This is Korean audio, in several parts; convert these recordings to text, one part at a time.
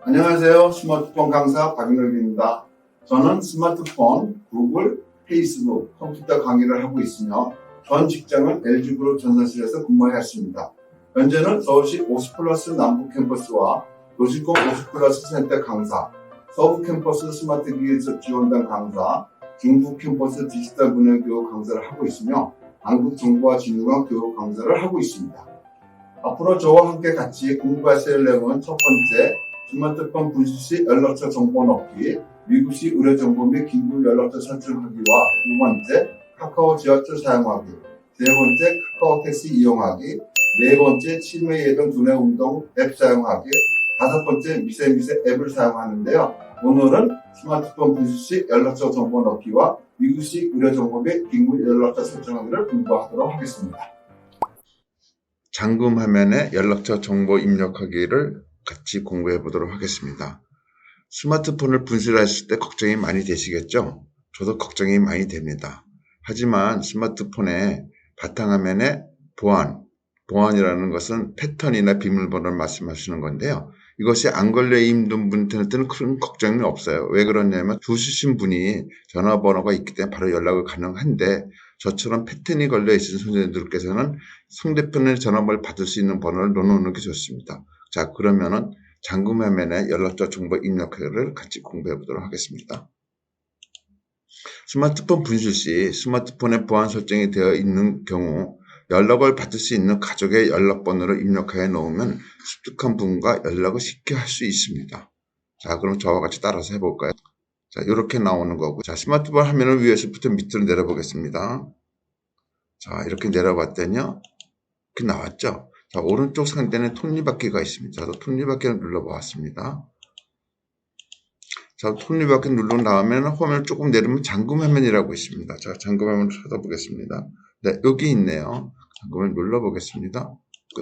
안녕하세요. 스마트폰 강사 박인욱입니다. 저는 스마트폰, 구글, 페이스북, 컴퓨터 강의를 하고 있으며 전 직장은 LG그룹 전산실에서 근무했습니다. 현재는 서울시 오스플러스 남부 캠퍼스와 도시공 오스플러스 센터 강사, 서부 캠퍼스 스마트 기술 지원단 강사, 중부 캠퍼스 디지털 분야 교육 강사를 하고 있으며 한국정보화진흥원 교육 강사를 하고 있습니다. 앞으로 저와 함께 같이 공부하실 내용은 첫 번째, 스마트폰 분실시 연락처 정보 넣기, 위급시 의료정보 및 긴급 연락처 설정하기와 두 번째, 카카오 지하철 사용하기, 세 번째, 카카오 택시 이용하기, 네 번째, 치매 예방 두뇌 운동 앱 사용하기, 다섯 번째, 미세미세 앱을 사용하는데요. 오늘은 스마트폰 분실시 연락처 정보 넣기와 위급시 의료정보 및 긴급 연락처 설정하기를 공부하도록 하겠습니다. 잠금 화면에 연락처 정보 입력하기를 같이 공부해 보도록 하겠습니다. 스마트폰을 분실하실 때 걱정이 많이 되시겠죠? 저도 걱정이 많이 됩니다. 하지만 스마트폰의 바탕화면에 보안이라는 것은 패턴이나 비밀번호를 말씀하시는 건데요. 이것이 안 걸려 있는 분들한테는 그런 걱정이 없어요. 왜 그러냐면 주시신 분이 전화번호가 있기 때문에 바로 연락을 가능한데 저처럼 패턴이 걸려 있으신 손님들께서는 상대편의 전화번호를 받을 수 있는 번호를 넣어놓는 게 좋습니다. 자, 그러면은 잠금 화면에 연락처 정보 입력을 같이 공부해 보도록 하겠습니다. 스마트폰 분실 시 스마트폰에 보안 설정이 되어 있는 경우 연락을 받을 수 있는 가족의 연락번호를 입력하여 놓으면 습득한 분과 연락을 쉽게 할 수 있습니다. 자, 그럼 저와 같이 따라서 해볼까요? 자, 이렇게 나오는 거고, 자, 스마트폰 화면을 위에서부터 밑으로 내려보겠습니다. 자, 이렇게 내려봤더니요, 이렇게 나왔죠? 자, 오른쪽 상단에 톱니바퀴가 있습니다. 자, 톱니바퀴를 눌러보았습니다. 자, 톱니바퀴 누른 다음에는 화면을 조금 내리면 잠금 화면이라고 있습니다. 자, 잠금 화면을 찾아보겠습니다. 네, 여기 있네요. 잠금을 눌러보겠습니다.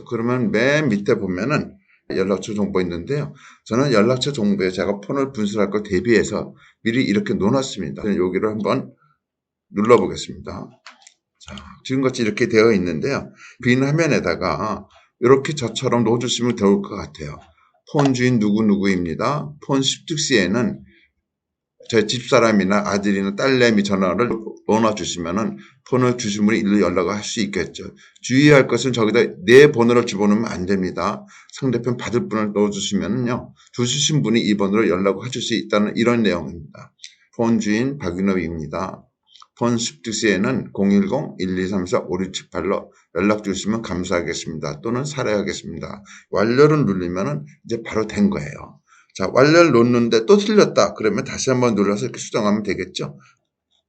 그러면 맨 밑에 보면은 연락처 정보 있는데요. 저는 연락처 정보에 제가 폰을 분실할 걸 대비해서 미리 이렇게 놓았습니다. 여기를 한번 눌러보겠습니다. 자, 지금같이 이렇게 되어 있는데요. 빈 화면에다가 이렇게 저처럼 넣어주시면 좋을 것 같아요. 폰 주인 누구누구입니다. 폰 습득시에는 제 집사람이나 아들이나 딸내미 전화를 넣어주시면은 폰을 주신 분이 일로 연락을 할 수 있겠죠. 주의할 것은 저기다 내 번호를 집어넣으면 안 됩니다. 상대편 받을 분을 넣어주시면요. 주신 분이 이 번호로 연락을 하실 수 있다는 이런 내용입니다. 폰 주인 박윤업입니다. 폰 습득시에는 010-1234-5678로 연락 주시면 감사하겠습니다. 또는 살해하겠습니다. 완료를 누르면은 이제 바로 된 거예요. 자, 완료를 놓는데 또 틀렸다. 그러면 다시 한번 눌러서 이렇게 수정하면 되겠죠.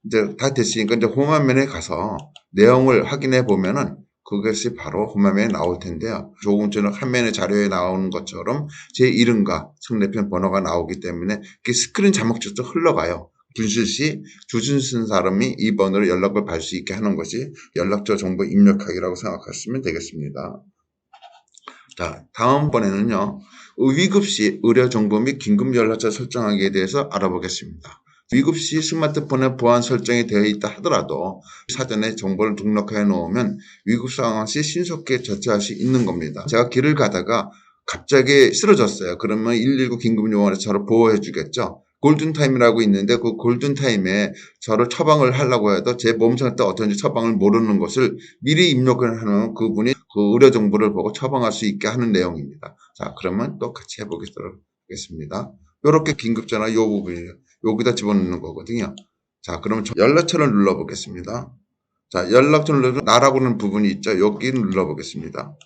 이제 다 됐으니까 이제 홈화면에 가서 내용을 확인해 보면은 그것이 바로 홈화면에 나올 텐데요. 조금 전에 화면에 자료에 나오는 것처럼 제 이름과 상대편 번호가 나오기 때문에 스크린 자막처럼 흘러가요. 분실 시 주신 쓴 사람이 이 번호로 연락을 받을 수 있게 하는 것이 연락처 정보 입력하기라고 생각하시면 되겠습니다. 자, 다음번에는요. 위급시 의료정보 및 긴급연락처 설정하기에 대해서 알아보겠습니다. 위급시 스마트폰에 보안 설정이 되어 있다 하더라도 사전에 정보를 등록해 놓으면 위급 상황 시 신속하게 조치할 수 있는 겁니다. 제가 길을 가다가 갑자기 쓰러졌어요. 그러면 119 긴급요원에서 저를 보호해 주겠죠. 골든타임이라고 있는데 그 골든타임에 저를 처방을 하려고 해도 제 몸 상태 어떤지 처방을 모르는 것을 미리 입력을 하는 그분이 그 의료 정보를 보고 처방할 수 있게 하는 내용입니다. 자, 그러면 또 같이 해보도록 하겠습니다. 이렇게 긴급전화 요 부분이에요. 여기다 집어넣는 거거든요. 자, 그러면 연락처를 눌러보겠습니다. 자, 연락처를 눌러서 나라고 하는 부분이 있죠. 여기 눌러보겠습니다.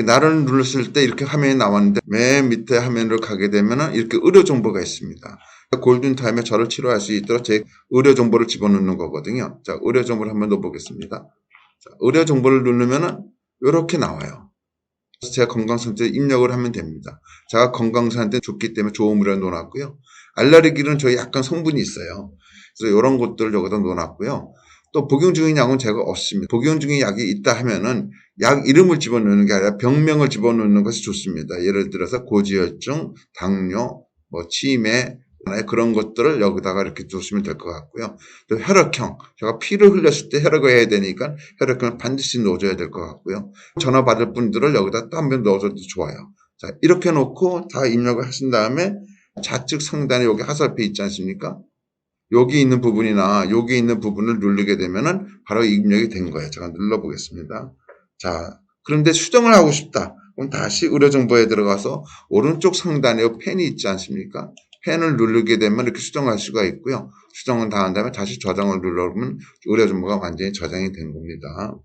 나를 눌렀을 때 이렇게 화면이 나왔는데 맨 밑에 화면으로 가게 되면 이렇게 의료 정보가 있습니다. 골든타임에 저를 치료할 수 있도록 제 의료 정보를 집어넣는 거거든요. 자, 의료 정보를 한번 넣어보겠습니다. 자, 의료 정보를 누르면은 이렇게 나와요. 제 건강 상태 입력을 하면 됩니다. 제가 건강 상태 좋기 때문에 좋은 물에 넣어놨고요. 알레르기는 저희 약간 성분이 있어요. 그래서 이런 것들을 여기다 넣어놨고요. 또 복용 중인 약은 제가 없습니다. 복용 중인 약이 있다 하면은 약 이름을 집어넣는 게 아니라 병명을 집어넣는 것이 좋습니다. 예를 들어서 고지혈증, 당뇨, 치매, 그런 것들을 여기다가 이렇게 두시면 될 것 같고요. 또 혈액형, 제가 피를 흘렸을 때 혈액을 해야 되니까 혈액형을 반드시 넣어줘야 될 것 같고요. 전화 받을 분들을 여기다 또 한 번 넣어줘도 좋아요. 자, 이렇게 놓고 다 입력을 하신 다음에 좌측 상단에 여기 화살표 있지 않습니까? 여기 있는 부분이나 여기 있는 부분을 누르게 되면은 바로 입력이 된 거예요. 제가 눌러보겠습니다. 자, 그런데 수정을 하고 싶다. 그럼 다시 의료정보에 들어가서 오른쪽 상단에 펜이 있지 않습니까? 펜을 누르게 되면 이렇게 수정할 수가 있고요. 수정은 다 한 다음에 다시 저장을 눌러보면 의료정보가 완전히 저장이 된 겁니다.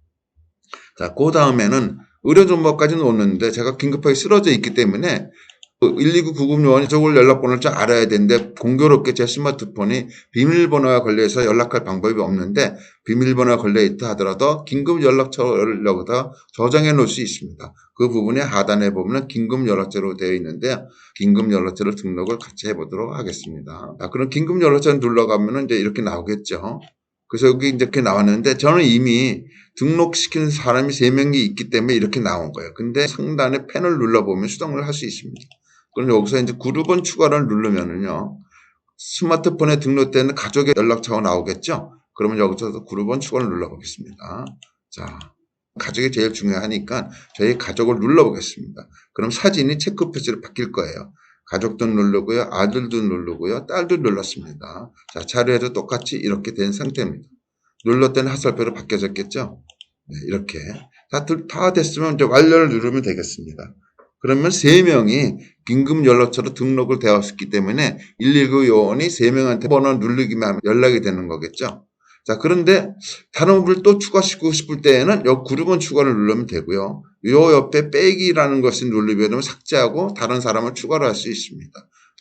자, 그 다음에는 의료정보까지 놓는데 제가 긴급하게 쓰러져 있기 때문에 129 구급요원이 저걸 연락번호를 좀 알아야 되는데 공교롭게 제 스마트폰이 비밀번호가 걸려있어 연락할 방법이 없는데 비밀번호가 걸려있다 하더라도 긴급연락처를 여기다 저장해 놓을 수 있습니다. 그 부분에 하단에 보면 긴급연락처로 되어 있는데 긴급연락처를 등록을 같이 해보도록 하겠습니다. 자, 그럼 긴급연락처를 눌러가면 이제 이렇게 나오겠죠. 그래서 여기 이제 이렇게 나왔는데 저는 이미 등록시키는 사람이 3명이 있기 때문에 이렇게 나온 거예요. 근데 상단에 펜을 눌러보면 수정을 할 수 있습니다. 그럼 여기서 이제 그룹원 추가를 누르면은요, 스마트폰에 등록되는 가족의 연락처가 나오겠죠? 그러면 여기서 그룹원 추가를 눌러보겠습니다. 자, 가족이 제일 중요하니까 저희 가족을 눌러보겠습니다. 그럼 사진이 체크 표시로 바뀔 거예요. 가족도 누르고요, 아들도 누르고요, 딸도 눌렀습니다. 자, 자료에도 똑같이 이렇게 된 상태입니다. 눌렀더니 화살표로 바뀌어졌겠죠? 네, 이렇게. 다 됐으면 이제 완료를 누르면 되겠습니다. 그러면 3명이 긴급연락처로 등록을 되었기 때문에 119 요원이 3명한테 번호 누르기만 하면 연락이 되는 거겠죠. 자, 그런데 다른 분을 또 추가시키고 싶을 때에는 요 그룹원 추가를 누르면 되고요. 요 옆에 빼기라는 것을 누르게 되면 삭제하고 다른 사람을 추가를 할 수 있습니다.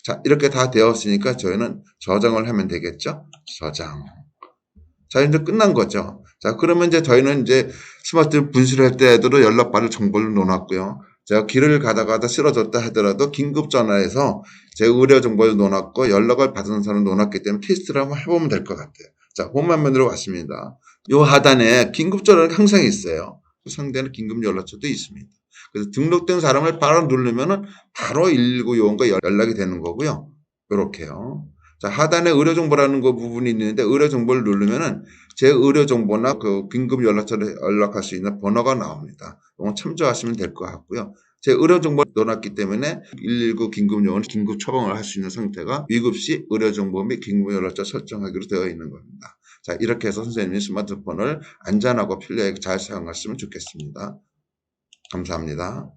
자, 이렇게 다 되었으니까 저희는 저장을 하면 되겠죠. 저장. 자, 이제 끝난 거죠. 자, 그러면 이제 저희는 이제 스마트 분실할 때에도 연락받을 정보를 넣어놨고요. 제가 길을 가다가다 쓰러졌다 하더라도 긴급 전화해서 제 의료 정보를 넣어놨고 연락을 받은 사람을 넣어놨기 때문에 테스트를 한번 해보면 될 것 같아요. 자, 홈화면으로 왔습니다. 요 하단에 긴급 전화가 항상 있어요. 상대는 긴급 연락처도 있습니다. 그래서 등록된 사람을 바로 누르면은 바로 119 요원과 연락이 되는 거고요. 요렇게요. 자, 하단에 의료정보라는 거 부분이 있는데 의료정보를 누르면은 제 의료정보나 그 긴급 연락처를 연락할 수 있는 번호가 나옵니다. 이건 참조하시면 될 것 같고요. 제 의료정보 넣어놨기 때문에 119 긴급요원 긴급 처방을 할 수 있는 상태가 위급시 의료정보 및 긴급연락처 설정하기로 되어 있는 겁니다. 자, 이렇게 해서 선생님이 스마트폰을 안전하고 편리하게 잘 사용하시면 좋겠습니다. 감사합니다.